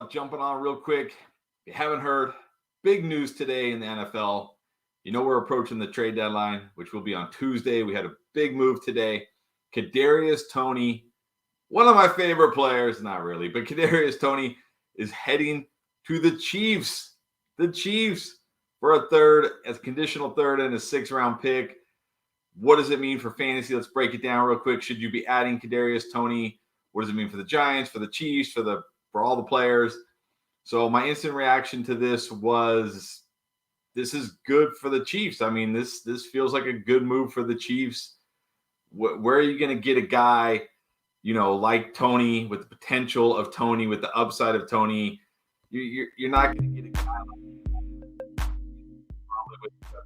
Jumping on real quick. If you haven't heard, big news today in the NFL. We're approaching the trade deadline, which will be on Tuesday. We had a big move today. Kadarius Toney, one of my favorite players, not really, but Kadarius Toney is heading to the Chiefs. The Chiefs for a conditional third and a 6th-round pick. What does it mean for fantasy? Let's break it down real quick. Should you be adding Kadarius Toney? What does it mean for the Giants, for the Chiefs, for all the players? So my instant reaction to this was, this is good for the Chiefs. I mean, this feels like a good move for the Chiefs. Where are you going to get a guy, like Toney, with the potential of Toney, with the upside of Toney? You're not going to get a guy like probably with a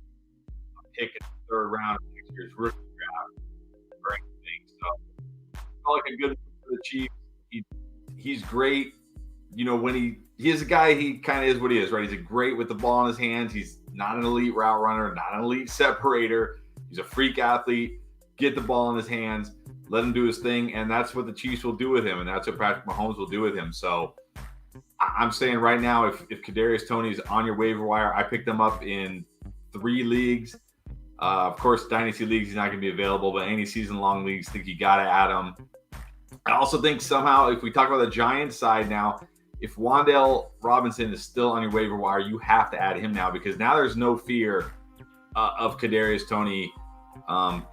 pick in the 3rd round of next year's rookie draft or anything. So it's like a good move for the Chiefs. He's great. When he is a guy, he kind of is what he is, right? He's great with the ball in his hands. He's not an elite route runner, not an elite separator. He's a freak athlete. Get the ball in his hands, let him do his thing, and that's what the Chiefs will do with him, and that's what Patrick Mahomes will do with him. So I'm saying right now, if Kadarius Toney is on your waiver wire, I picked him up in 3 leagues. Of course, dynasty leagues, he's not going to be available, but any season-long leagues, think you got to add him. I also think somehow, if we talk about the Giants side now, if Wan'Dale Robinson is still on your waiver wire, you have to add him now, because now there's no fear of Kadarius Toney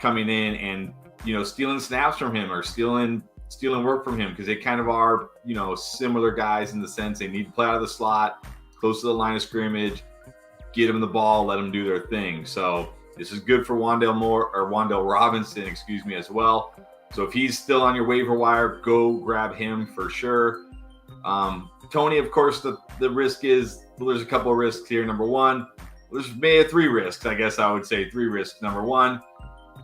coming in and stealing snaps from him or stealing work from him, because they kind of are similar guys in the sense they need to play out of the slot, close to the line of scrimmage, get them the ball, let them do their thing. So this is good for Wan'Dale Robinson, as well. So if he's still on your waiver wire, go grab him for sure. Toney, of course, the risk is, well, there's a couple of risks here. Number one, there's maybe 3 risks, I guess I would say 3 risks. Number one,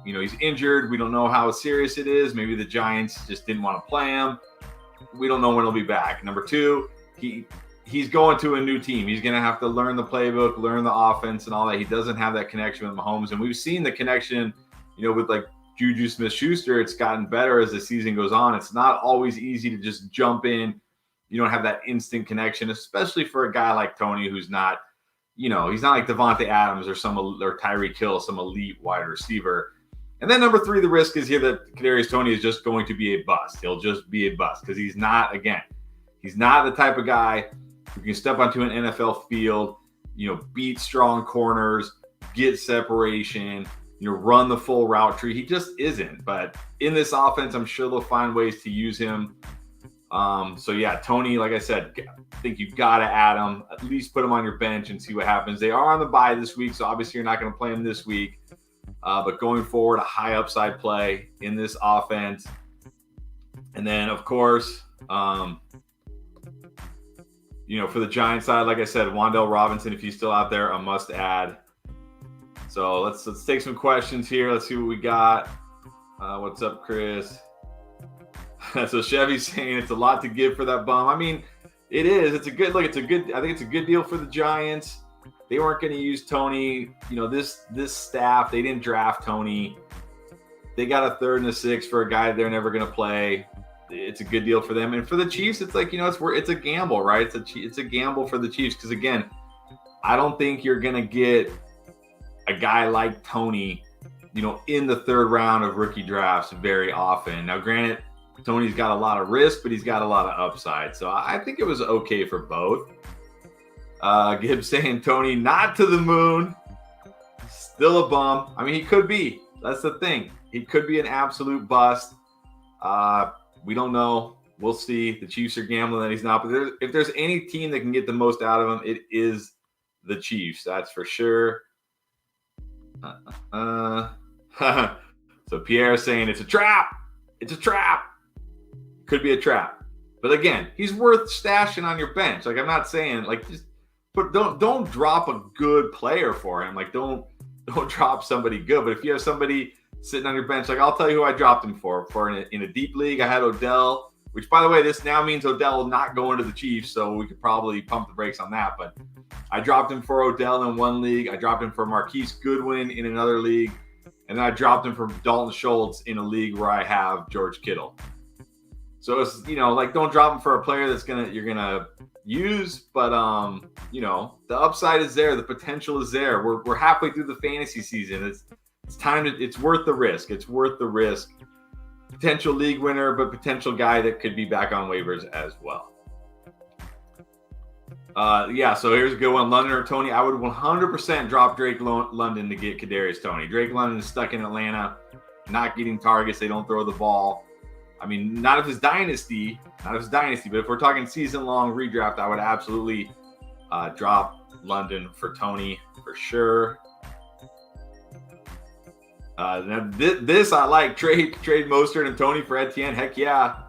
he's injured. We don't know how serious it is. Maybe the Giants just didn't want to play him. We don't know when he'll be back. Number 2, he's going to a new team. He's going to have to learn the playbook, learn the offense and all that. He doesn't have that connection with Mahomes. And we've seen the connection, with like Juju Smith-Schuster. It's gotten better as the season goes on. It's not always easy to just jump in. You don't have that instant connection, especially for a guy like Toney, who's not, he's not like Devontae Adams or Tyreek Hill, some elite wide receiver. And then number 3, the risk is here that Kadarius Toney is just going to be a bust. He'll just be a bust because he's not the type of guy who can step onto an NFL field, beat strong corners, get separation, run the full route tree. He just isn't. But in this offense, I'm sure they'll find ways to use him. So yeah, Toney, like I said, I think you've got to add him, at least put him on your bench and see what happens. They are on the bye this week, so obviously you're not going to play him this week. But going forward, a high upside play in this offense. And then, of course, for the Giants side, like I said, Wan'Dale Robinson, if he's still out there, a must add. So let's take some questions here. Let's see what we got. What's up, Chris? So Chevy's saying it's a lot to give for that bum. I mean, it is. It's a good look. I think it's a good deal for the Giants. They weren't going to use Toney. This staff, they didn't draft Toney. They got a 3rd and a 6th for a guy they're never going to play. It's a good deal for them. And for the Chiefs, it's like, it's a gamble, right? It's a gamble for the Chiefs because, again, I don't think you're going to get a guy like Toney, in the 3rd round of rookie drafts very often. Now, granted, Toney's got a lot of risk, but he's got a lot of upside. So I think it was okay for both. Gibbs saying Toney not to the moon. Still a bum. I mean, he could be. That's the thing. He could be an absolute bust. We don't know. We'll see. The Chiefs are gambling that he's not. But if there's any team that can get the most out of him, it is the Chiefs. That's for sure. So Pierre saying it's a trap. It's a trap. Could be a trap. But again, he's worth stashing on your bench. Like, I'm not saying don't drop a good player for him. Like, don't drop somebody good. But if you have somebody sitting on your bench, like, I'll tell you who I dropped him for in a deep league. I had Odell, which, by the way, this now means Odell will not go into the Chiefs, so we could probably pump the brakes on that. But I dropped him for Odell in one league. I dropped him for Marquise Goodwin in another league. And then I dropped him for Dalton Schultz in a league where I have George Kittle. So it's, like, don't drop him for a player you're gonna use, but the upside is there, the potential is there. We're halfway through the fantasy season. It's worth the risk. It's worth the risk. Potential league winner, but potential guy that could be back on waivers as well. So here's a good one. London or Toney. I would 100% drop Drake London to get Kadarius Toney. Drake London is stuck in Atlanta, not getting targets. They don't throw the ball. I mean, not if it's dynasty, but if we're talking season-long redraft, I would absolutely drop London for Toney for sure. Now this I like. Trade Mostert and Toney for Etienne. Heck yeah.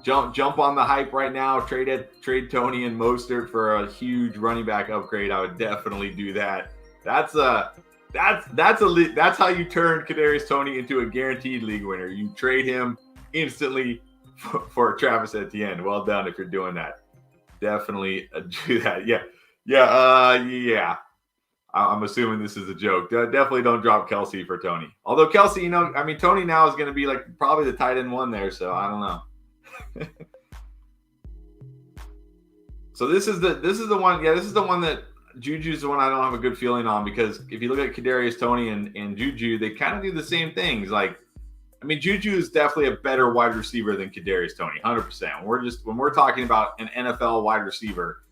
Jump on the hype right now. Trade Toney and Mostert for a huge running back upgrade. I would definitely do that. That's how you turn Kadarius Toney into a guaranteed league winner. You trade him instantly for Travis Etienne. Well done if you're doing that. Definitely do that. Yeah. I'm assuming this is a joke. Definitely don't drop Kelsey for Toney. Although Kelsey, Toney now is going to be like probably the tight end one there, so I don't know. So this is the one. Yeah, this is the one that Juju's the one I don't have a good feeling on, because if you look at Kadarius Toney and Juju, they kind of do the same things. Juju is definitely a better wide receiver than Kadarius Toney, 100%. When we're talking about an NFL wide receiver,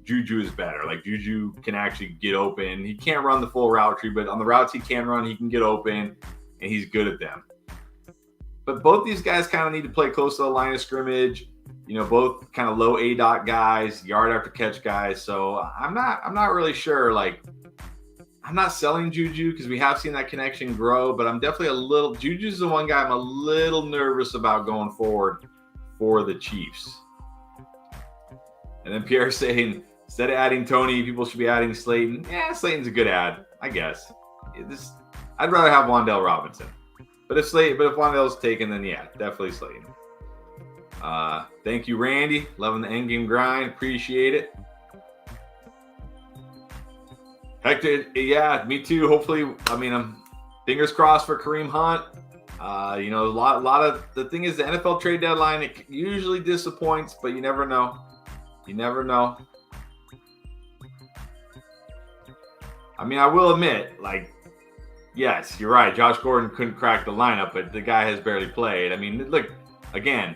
Juju is better. Like, Juju can actually get open. He can't run the full route tree, but on the routes he can run, he can get open, and he's good at them. But both these guys kind of need to play close to the line of scrimmage. Both kind of low ADOT guys, yard after catch guys. So I'm not really sure. Like, I'm not selling Juju because we have seen that connection grow, but I'm definitely Juju's the one guy I'm a little nervous about going forward for the Chiefs. And then Pierre saying, instead of adding Toney, people should be adding Slayton. Yeah, Slayton's a good ad, I guess. I'd rather have Wan'Dale Robinson. But if Wan'Dale's taken, then yeah, definitely Slayton. Thank you, Randy. Loving the endgame grind. Appreciate it. Hector, yeah, me too. Hopefully, I'm fingers crossed for Kareem Hunt. A lot of the thing is the NFL trade deadline, it usually disappoints, but you never know. I will admit, yes, you're right. Josh Gordon couldn't crack the lineup, but the guy has barely played. Look, again,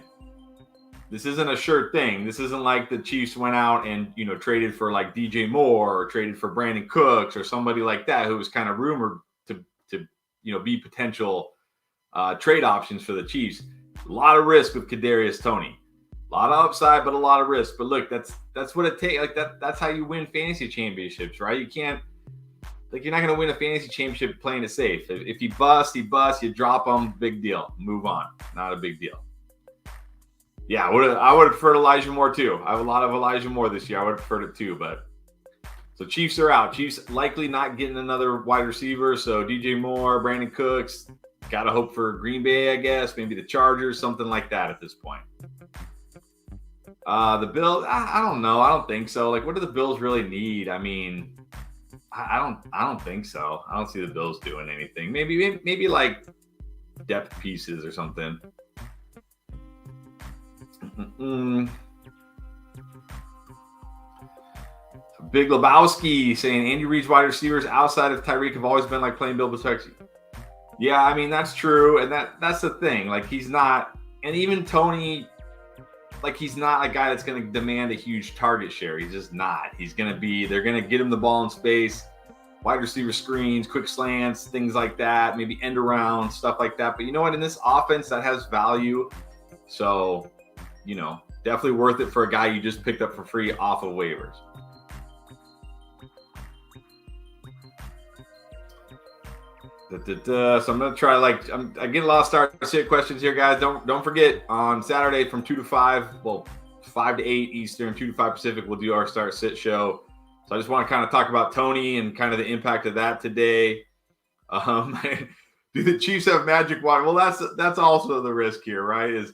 this isn't a sure thing. This isn't like the Chiefs went out and, traded for like DJ Moore or traded for Brandon Cooks or somebody like that who was kind of rumored to be potential trade options for the Chiefs. A lot of risk with Kadarius Toney. A lot of upside, but a lot of risk. But look, that's what it takes. That's how you win fantasy championships, right? You can't, you're not going to win a fantasy championship playing it safe. If he busts, you drop him, big deal. Move on. Not a big deal. Yeah, I would have preferred Elijah Moore too. I have a lot of Elijah Moore this year. I would have preferred it too, but so Chiefs are out. Chiefs likely not getting another wide receiver. So DJ Moore, Brandon Cooks, got to hope for Green Bay, I guess. Maybe the Chargers, something like that at this point. The Bills, I don't know. I don't think so. What do the Bills really need? I don't think so. I don't see the Bills doing anything. Maybe like depth pieces or something. Big Lebowski saying Andy Reid's wide receivers outside of Tyreek have always been like playing Bill Belichick. Yeah, that's true, and that's the thing. He's not, and even Toney, he's not a guy that's going to demand a huge target share. He's just not. They're going to get him the ball in space, wide receiver screens, quick slants, things like that, maybe end around, stuff like that. But you know what? In this offense, that has value. So, definitely worth it for a guy you just picked up for free off of waivers. So I'm going to try, I get a lot of start-sit questions here, guys. Don't forget, on Saturday from 2 to 5, 5 to 8 Eastern, 2 to 5 Pacific, we'll do our start-sit show. So I just want to kind of talk about Toney and kind of the impact of that today. Do the Chiefs have magic water? Well, that's also the risk here, right? Is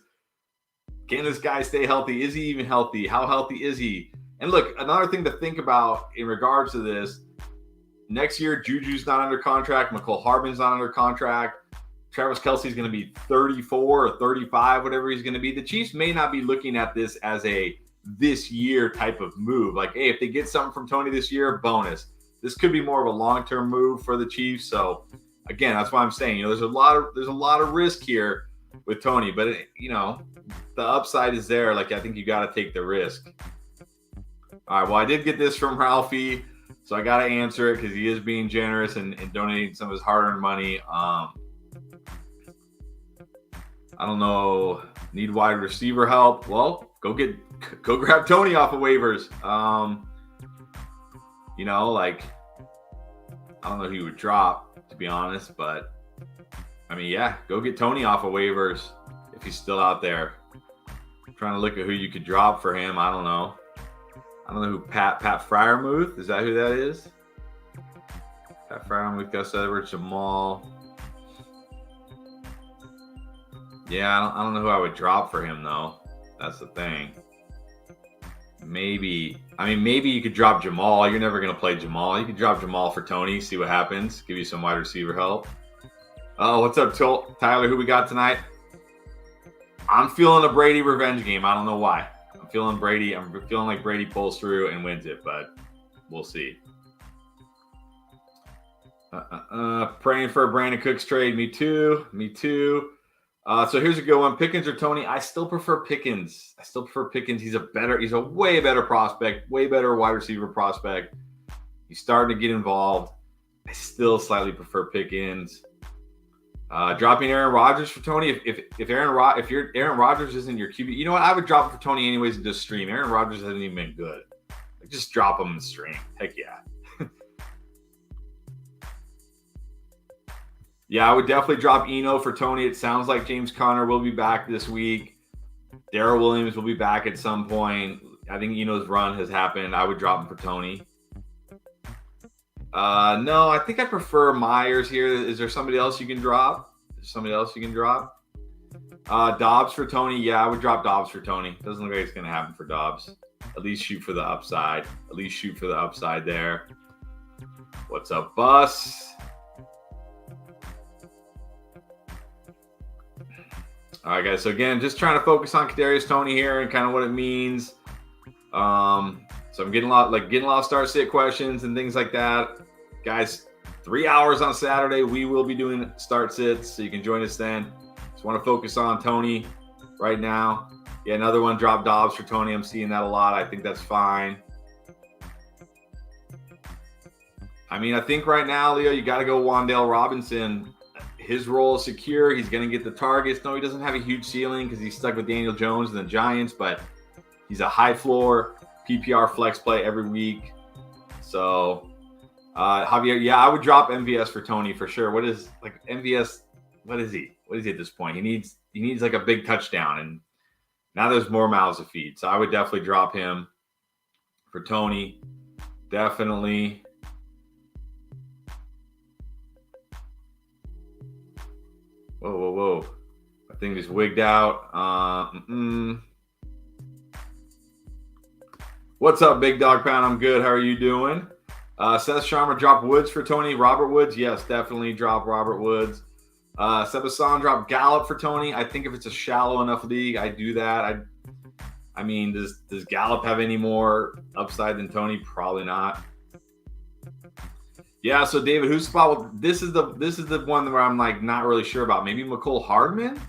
can this guy stay healthy? Is he even healthy? How healthy is he? And look, another thing to think about in regards to this, next year, Juju's not under contract. McCole Harbin's not under contract. Travis Kelce's going to be 34 or 35, whatever he's going to be. The Chiefs may not be looking at this as a this year type of move. Like, hey, if they get something from Toney this year, bonus. This could be more of a long-term move for the Chiefs. So again, that's why I'm saying, there's a lot of risk here with Toney, but the upside is there. Like, I think you got to take the risk. All right. Well, I did get this from Ralphie, so I got to answer it because he is being generous and donating some of his hard-earned money. I don't know. Need wide receiver help? Well, go grab Toney off of waivers. I don't know who he would drop, to be honest, but I mean, yeah, go get Toney off of waivers if he's still out there. I'm trying to look at who you could drop for him. I don't know. I don't know who Pat Freiermuth, is that who that is? Pat Freiermuth, Gus Edwards, Jamal. Yeah, I don't know who I would drop for him, though. That's the thing. Maybe you could drop Jamal. You're never going to play Jamal. You could drop Jamal for Toney, see what happens. Give you some wide receiver help. Oh, what's up, Tyler? Who we got tonight? I'm feeling a Brady revenge game. I don't know why. I'm feeling like Brady pulls through and wins it, but we'll see. Praying for a Brandon Cooks trade. Me too. So here's a good one. Pickens or Toney? I still prefer Pickens. He's a way better prospect, way better wide receiver prospect. He's starting to get involved. I still slightly prefer Pickens. Dropping Aaron Rodgers for Toney. If Aaron Rodgers isn't your QB, you know what? I would drop it for Toney anyways and just stream. Aaron Rodgers hasn't even been good. Just drop him and stream. Heck yeah. Yeah, I would definitely drop Eno for Toney. It sounds like James Conner will be back this week. Darrell Williams will be back at some point. I think Eno's run has happened. I would drop him for Toney. No, I think I prefer Myers here. Is there somebody else you can drop? Dobbs for Toney. Yeah, I would drop Dobbs for Toney. Doesn't look like it's going to happen for Dobbs. At least shoot for the upside. There. What's up, Bus? All right, guys. So again, just trying to focus on Kadarius Toney here and kind of what it means. So I'm getting a lot of start sit questions and things like that, guys. 3 hours on Saturday, we will be doing start sits, so you can join us then. Just want to focus on Toney right now. Yeah, another one, drop Dobbs for Toney. I'm seeing that a lot. I think that's fine. I mean, I think right now, Leo, you got to go Wan'Dale Robinson. His role is secure. He's going to get the targets. No, he doesn't have a huge ceiling because he's stuck with Daniel Jones and the Giants, but he's a high floor PPR flex play every week. So, Javier, yeah, I would drop MVS for Toney for sure. What is MVS? What is he? What is he at this point? He needs like a big touchdown, and now there's more mouths to feed. So I would definitely drop him for Toney. Definitely. Whoa. I think he's wigged out. What's up, Big Dog Pound? I'm good. How are you doing? Seth Sharma, drop Woods for Toney. Robert Woods, yes, definitely drop Robert Woods. Sebastian, drop Gallup for Toney. I think if it's a shallow enough league, I do that. I mean, does Gallup have any more upside than Toney? Probably not. Yeah, so David, whose spot? This is the one where I'm like not really sure about. Maybe McCole Hardman.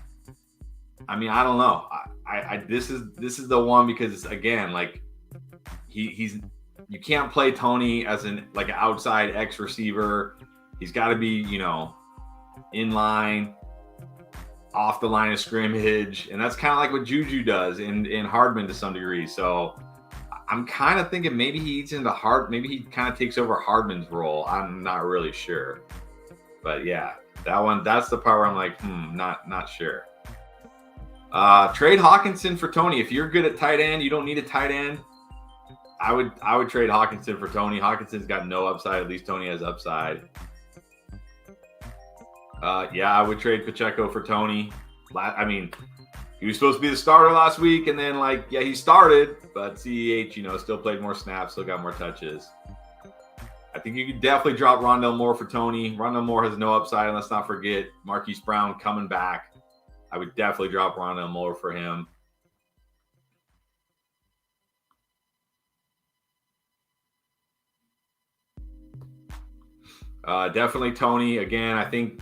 I mean, I don't know. This is the one because again, like he's you can't play Toney as an outside X receiver. He's got to be in line, off the line of scrimmage, and that's kind of like what Juju does in Hardman to some degree. So I'm kind of thinking maybe he eats into maybe he kind of takes over Hardman's role. I'm not really sure. But yeah, that's the part where I'm like, not sure. Trade Hawkinson for Toney. If you're good at tight end, you don't need a tight end. I would trade Hawkinson for Toney. Hawkinson's got no upside. At least Toney has upside. Yeah, I would trade Pacheco for Toney. I mean, he was supposed to be the starter last week, and then he started, but CEH, still played more snaps, still got more touches. I think you could definitely drop Rondale Moore for Toney. Rondale Moore has no upside, and let's not forget Marquise Brown coming back. I would definitely drop Rondale Moore for him. Definitely Toney. Again, I think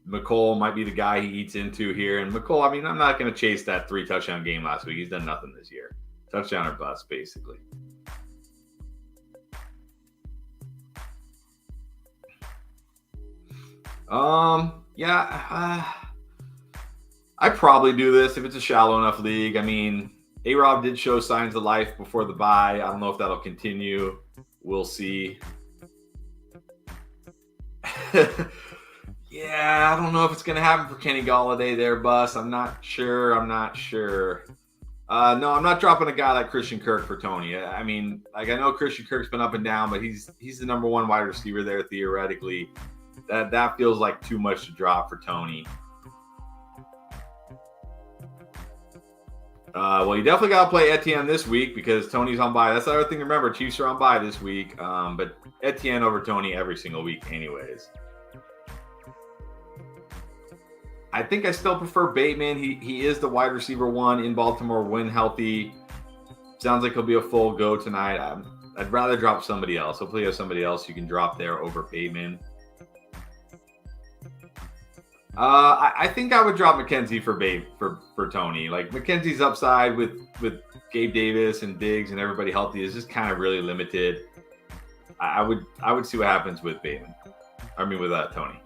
McColl might be the guy he eats into here. And McColl, I mean, I'm not going to chase that 3-touchdown game last week. He's done nothing this year. Touchdown or bust, basically. I probably do this if it's a shallow enough league. I mean, A-Rob did show signs of life before the bye. I don't know if that'll continue. We'll see. Yeah, I don't know if it's going to happen for Kenny Golladay there, Bus. I'm not sure. No, I'm not dropping a guy like Christian Kirk for Toney. I mean, like, I know Christian Kirk's been up and down, but he's the number one wide receiver there theoretically. That feels like too much to drop for Toney. Well, you definitely got to play Etienne this week because Toney's on bye. That's the other thing to remember. Chiefs are on bye this week, but Etienne over Toney every single week anyways. I think I still prefer Bateman. He is the wide receiver one in Baltimore when healthy. Sounds like he'll be a full go tonight. I'd rather drop somebody else. Hopefully you have somebody else you can drop there over Bateman. I think I would drop McKenzie for Toney. Like, McKenzie's upside with Gabe Davis and Diggs and everybody healthy is just kind of really limited. I would see what happens with Bateman. I mean, with Toney.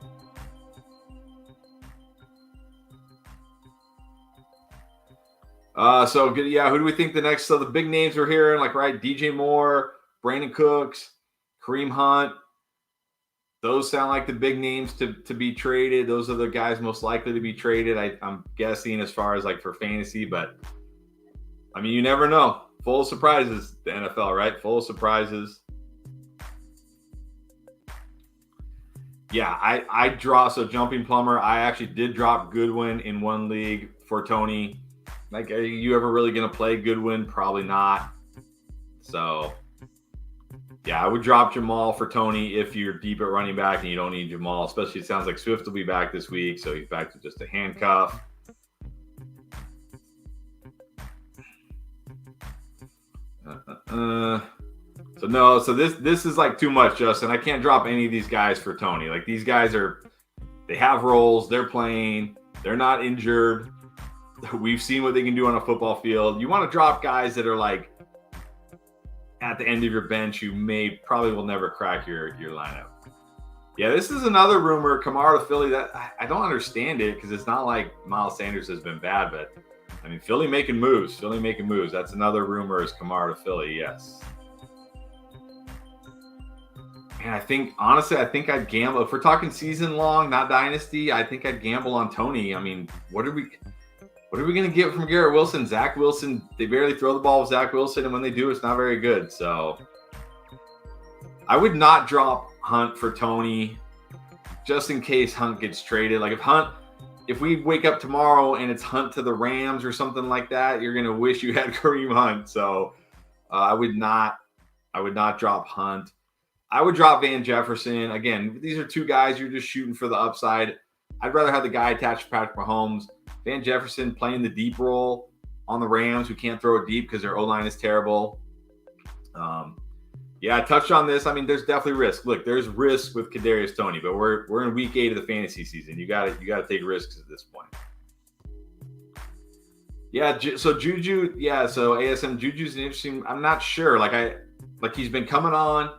So yeah, who do we think the next? So the big names we're hearing, like, right, DJ Moore, Brandon Cooks, Kareem Hunt. Those sound like the big names to be traded. Those are the guys most likely to be traded. I'm guessing as far as like for fantasy, but I mean, you never know. Full of surprises, the NFL, right? Full of surprises. Yeah, I draw. So Jumping Plumber, I actually did drop Goodwin in one league for Toney. Like, are you ever really going to play Goodwin? Probably not. So, yeah, I would drop Jamal for Toney if you're deep at running back and you don't need Jamal. Especially, it sounds like Swift will be back this week, so he's back to just a handcuff. So this is like too much, Justin. I can't drop any of these guys for Toney. Like, these guys they have roles, they're playing, they're not injured. We've seen what they can do on a football field. You want to drop guys that are like at the end of your bench who probably will never crack your lineup. Yeah, this is another rumor, Kamara to Philly, that I don't understand it because it's not like Miles Sanders has been bad, but I mean, Philly making moves. That's another rumor is Kamara to Philly, yes. And I think I'd gamble. If we're talking season long, not dynasty, I think I'd gamble on Toney. I mean, what are we going to get from Garrett Wilson? Zach Wilson, they barely throw the ball with Zach Wilson, and when they do, it's not very good. So I would not drop Hunt for Toney just in case Hunt gets traded. Like, if we wake up tomorrow and it's Hunt to the Rams or something like that, you're going to wish you had Kareem Hunt. So I would not drop Hunt. I would drop Van Jefferson. Again, these are two guys you're just shooting for the upside. I'd rather have the guy attached to Patrick Mahomes. Van Jefferson playing the deep role on the Rams, who can't throw it deep because their O-line is terrible. Yeah, I touched on this. I mean, there's definitely risk. Look, there's risk with Kadarius Toney, but we're in week 8 of the fantasy season. You got to take risks at this point. Yeah, so Juju, so ASM Juju's an interesting. I'm not sure. Like he's been coming on.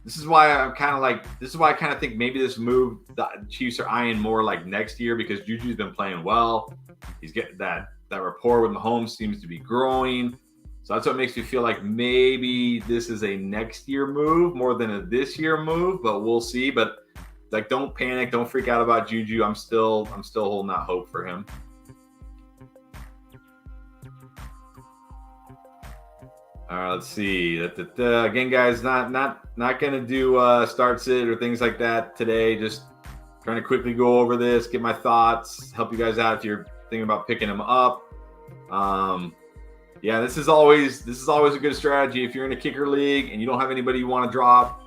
This is why I kind of think maybe this move the Chiefs are eyeing more like next year because Juju's been playing well. He's getting that rapport with Mahomes seems to be growing. So that's what makes me feel like maybe this is a next year move more than a this year move, but we'll see. But like, don't panic, don't freak out about Juju. I'm still holding out hope for him. All right, let's see. Again, guys, not going to do start sit or things like that today. Just trying to quickly go over this, get my thoughts, help you guys out if you're thinking about picking them up. Yeah, this is always a good strategy if you're in a kicker league and you don't have anybody you want to drop.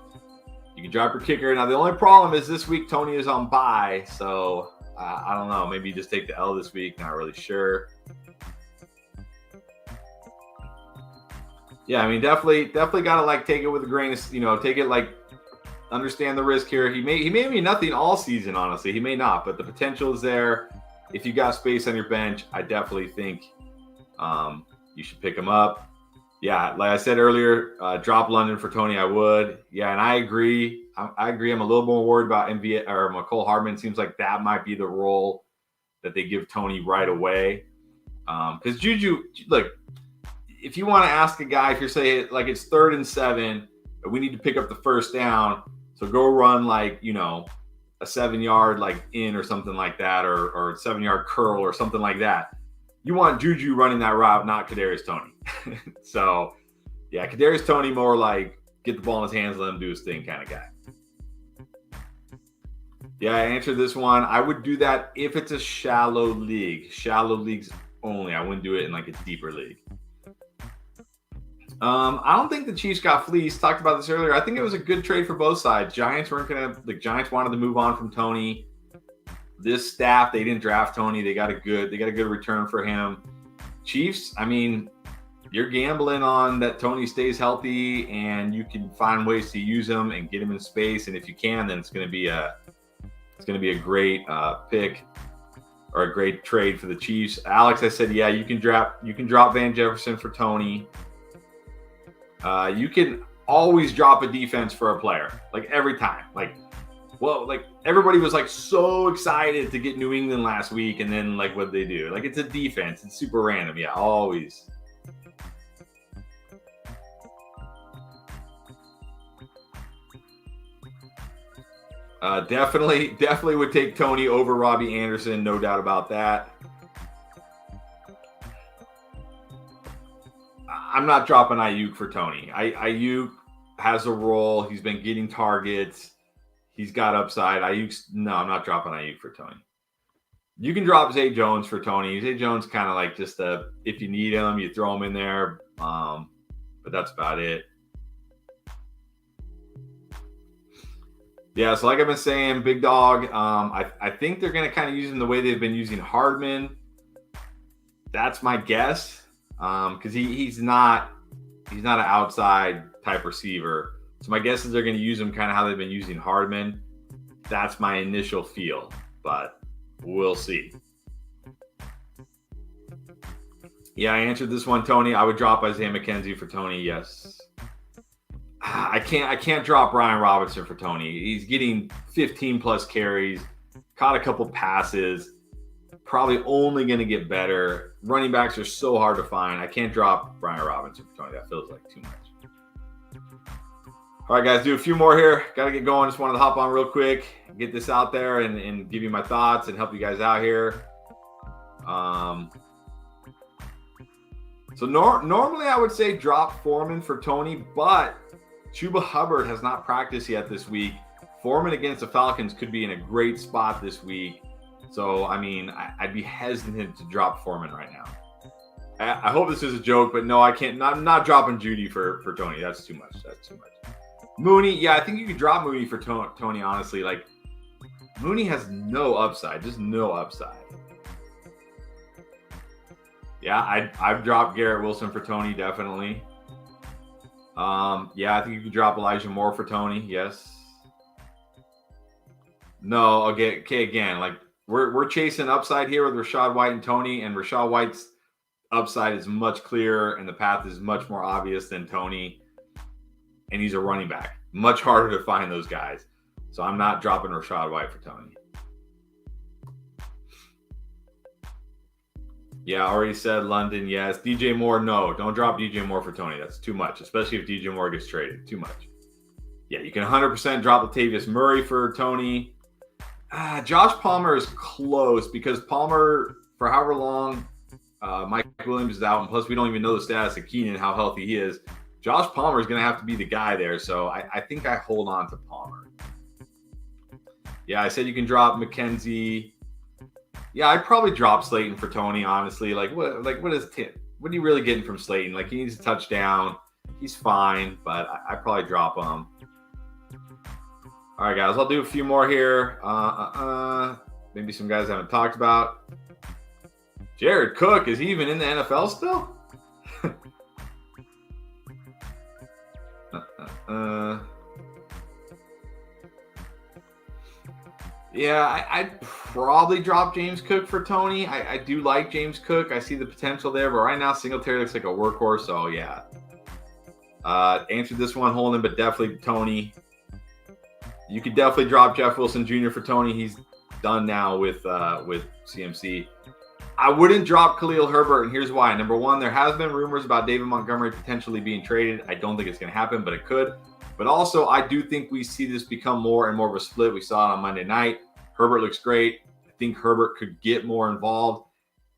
You can drop your kicker. Now, the only problem is this week Toney is on bye, so I don't know. Maybe you just take the L this week. Not really sure. Yeah, I mean, definitely got to like take it with a grain of, take it like understand the risk here. He may be nothing all season, honestly. He may not, but the potential is there. If you got space on your bench, I definitely think you should pick him up. Yeah, like I said earlier, drop London for Toney. I would. Yeah, and I agree. I agree. I'm a little more worried about MVS or McCole Hardman. Seems like that might be the role that they give Toney right away. Because Juju, look, if you want to ask a guy, if you're saying like it's 3rd and 7, but we need to pick up the first down, so go run like, a 7-yard like in or something like that, or a 7-yard curl or something like that. You want Juju running that route, not Kadarius Toney. So, yeah, Kadarius Toney more like get the ball in his hands, let him do his thing kind of guy. Yeah, I answered this one. I would do that if it's a shallow league. Shallow leagues only. I wouldn't do it in like a deeper league. I don't think the Chiefs got fleeced. Talked about this earlier. I think it was a good trade for both sides. Giants wanted to move on from Toney. This staff, they didn't draft Toney. They got a good return for him. Chiefs, I mean, you're gambling on that Toney stays healthy and you can find ways to use him and get him in space. And if you can, then it's going to be a great pick or a great trade for the Chiefs. Alex, I said, yeah, you can drop Van Jefferson for Toney. You can always drop a defense for a player, like every time. Like everybody was like so excited to get New England last week, and then like what they do? Like it's a defense. It's super random. Yeah, always. Definitely would take Toney over Robbie Anderson, no doubt about that. I'm not dropping Ayuk for Toney. Ayuk has a role. He's been getting targets. He's got upside. I'm not dropping Ayuk for Toney. You can drop Zay Jones for Toney. Zay Jones kind of like just if you need him, you throw him in there. But that's about it. Yeah, so like I've been saying, Big Dog, I think they're going to kind of use him the way they've been using Hardman. That's my guess. Because he's not an outside type receiver. So my guess is they're going to use him kind of how they've been using Hardman. That's my initial feel, but we'll see. Yeah, I answered this one, Tony. I would drop Isaiah McKenzie for Toney. Yes. I can't drop Brian Robinson for Toney. He's getting 15 plus carries, caught a couple passes. Probably only going to get better. Running backs are so hard to find. I can't drop Brian Robinson for Toney. That feels like too much. All right, guys, do a few more here. Got to get going. Just wanted to hop on real quick, get this out there and give you my thoughts and help you guys out here. So normally I would say drop Foreman for Toney, but Chuba Hubbard has not practiced yet this week. Foreman against the Falcons could be in a great spot this week. So, I mean, I'd be hesitant to drop Foreman right now. I hope this is a joke, but no, I can't. I'm not dropping Judy for Toney. That's too much. Mooney, yeah, I think you could drop Mooney for Toney, honestly. Like, Mooney has no upside, just no upside. Yeah, I've dropped Garrett Wilson for Toney, definitely. Yeah, I think you could drop Elijah Moore for Toney, yes. No, okay, again, like, We're chasing upside here with Rachaad White and Toney, and Rachaad White's upside is much clearer and the path is much more obvious than Toney. And he's a running back. Much harder to find those guys. So I'm not dropping Rachaad White for Toney. Yeah, I already said London, yes. DJ Moore, no. Don't drop DJ Moore for Toney. That's too much, especially if DJ Moore gets traded. Too much. Yeah, you can 100% drop Latavius Murray for Toney. Josh Palmer is close because Palmer, for however long Mike Williams is out, and plus we don't even know the status of Keenan, how healthy he is. Josh Palmer is going to have to be the guy there, so I think I hold on to Palmer. Yeah, I said you can drop McKenzie. Yeah, I'd probably drop Slayton for Toney, honestly. What are you really getting from Slayton? Like, he needs a touchdown. He's fine, but I probably drop him. All right, guys, I'll do a few more here. Maybe some guys I haven't talked about. Jared Cook, is he even in the NFL still? Yeah, I'd probably drop James Cook for Toney. I do like James Cook. I see the potential there, but right now Singletary looks like a workhorse. So yeah. Answered this one, holding, but definitely Toney. You could definitely drop Jeff Wilson Jr. for Toney. He's done now with CMC. I wouldn't drop Khalil Herbert, and here's why. Number one, there has been rumors about David Montgomery potentially being traded. I don't think it's going to happen, but it could. But also, I do think we see this become more and more of a split. We saw it on Monday night. Herbert looks great. I think Herbert could get more involved.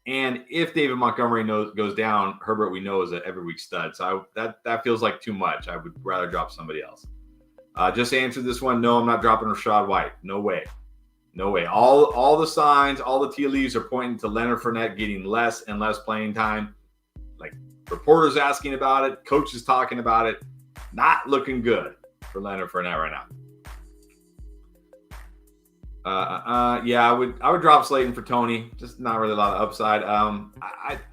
And if David Montgomery goes down, Herbert we know is an every week stud. So that feels like too much. I would rather drop somebody else. Just to answer this one, no, I'm not dropping Rachaad White. No way. No way. All the signs, all the tea leaves are pointing to Leonard Fournette getting less and less playing time. Like reporters asking about it, coaches talking about it. Not looking good for Leonard Fournette right now. Yeah, I would drop Slayton for Toney. Just not really a lot of upside.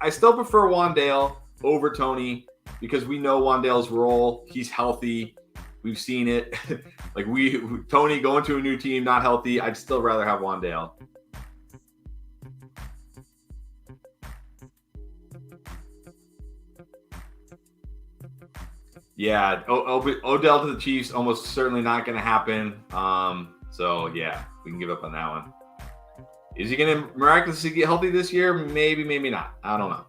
I still prefer Wan'Dale over Toney because we know Wan'Dale's role. He's healthy. We've seen it. Like Toney going to a new team, not healthy. I'd still rather have Wan'Dale. Yeah, Odell to the Chiefs, almost certainly not going to happen. So yeah, we can give up on that one. Is he going to miraculously get healthy this year? Maybe, maybe not. I don't know.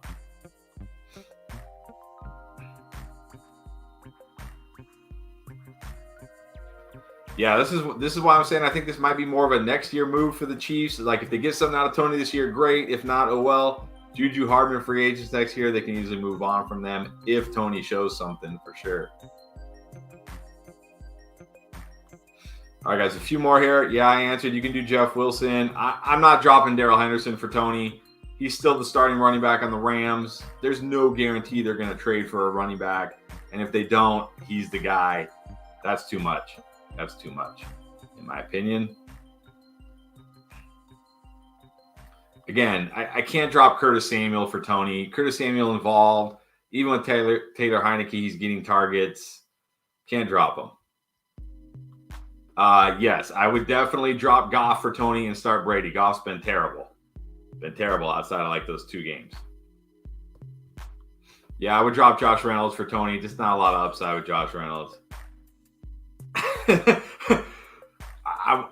Yeah, this is why I'm saying I think this might be more of a next year move for the Chiefs. Like if they get something out of Toney this year, great. If not, oh well. Juju Hardman free agents next year, they can easily move on from them if Toney shows something for sure. All right, guys, a few more here. Yeah, I answered. You can do Jeff Wilson. I'm not dropping Darrell Henderson for Toney. He's still the starting running back on the Rams. There's no guarantee they're going to trade for a running back. And if they don't, he's the guy. That's too much. That's too much, in my opinion. Again, I can't drop Curtis Samuel for Toney. Curtis Samuel involved. Even with Taylor Heineke, he's getting targets. Can't drop him. Yes, I would definitely drop Goff for Toney and start Brady. Goff's been terrible. Been terrible outside of like those 2 games. Yeah, I would drop Josh Reynolds for Toney. Just not a lot of upside with Josh Reynolds. I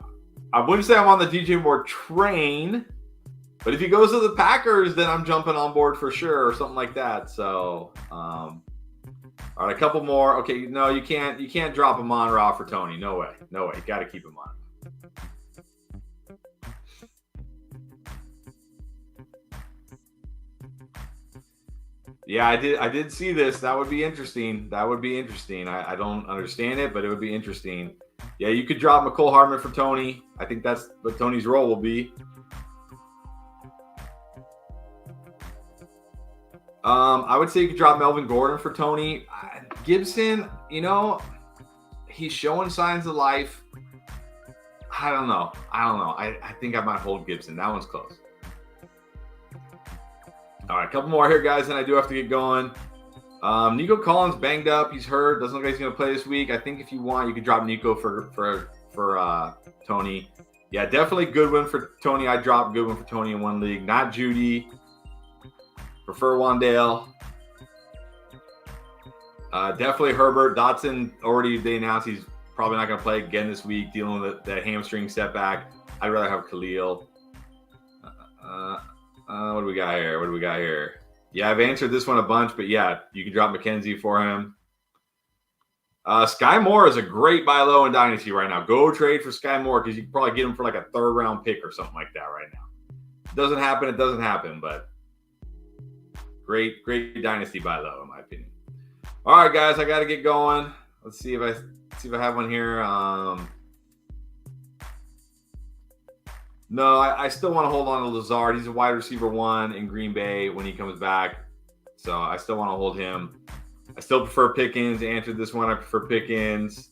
wouldn't say I'm on the DJ Moore train, but if he goes to the Packers, then I'm jumping on board for sure or something like that. So, all right, a couple more. Okay, no, you can't drop Amon-Ra for Toney. No way. You got to keep him on. Yeah, I did see this. That would be interesting. I don't understand it, but it would be interesting. Yeah, you could drop McCole Hardman for Toney. I think that's what Toney's role will be. I would say you could drop Melvin Gordon for Toney. Gibson, he's showing signs of life. I don't know. I think I might hold Gibson. That one's close. All right, a couple more here, guys, and I do have to get going. Nico Collins banged up. He's hurt. Doesn't look like he's going to play this week. I think if you want, you could drop Nico for Toney. Yeah, definitely Goodwin for Toney. I dropped Goodwin for Toney in one league. Not Judy. Prefer Wan'Dale. Definitely Herbert. Dotson, already they announced he's probably not going to play again this week, dealing with that hamstring setback. I'd rather have Khalil. What do we got here? Yeah, I've answered this one a bunch, but yeah, you can drop McKenzie for him. Sky Moore is a great buy low in Dynasty right now. Go trade for Sky Moore because you can probably get him for like a 3rd round pick or something like that right now. It doesn't happen, but great Dynasty buy low in my opinion. All right, guys, I got to get going. Let's see if I have one here. No, I still want to hold on to Lazard. He's a wide receiver 1 in Green Bay when he comes back. So I still want to hold him. I still prefer Pickens. Answered this one. I prefer Pickens.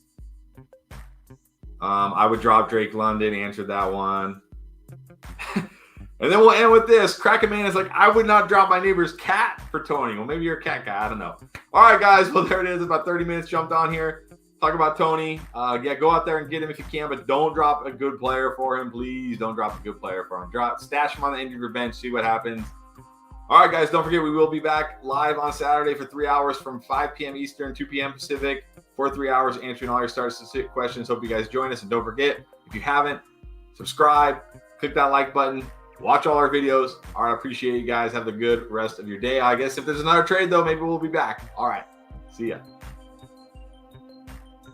I would drop Drake London. Answered that one. And then we'll end with this. Crackerman is like, I would not drop my neighbor's cat for Toney. Well, maybe you're a cat guy. I don't know. All right, guys. Well, there it is. About 30 minutes jumped on here. Talk about Toney. Yeah, go out there and get him if you can, but don't drop a good player for him. Please don't drop a good player for him. Stash him on the end of your bench. See what happens. All right, guys. Don't forget, we will be back live on Saturday for 3 hours from 5 p.m. Eastern, 2 p.m. Pacific for 3 hours answering all your start-specific questions. Hope you guys join us. And don't forget, if you haven't, subscribe, click that like button. Watch all our videos. All right, I appreciate you guys. Have a good rest of your day. I guess if there's another trade, though, maybe we'll be back. All right. See ya.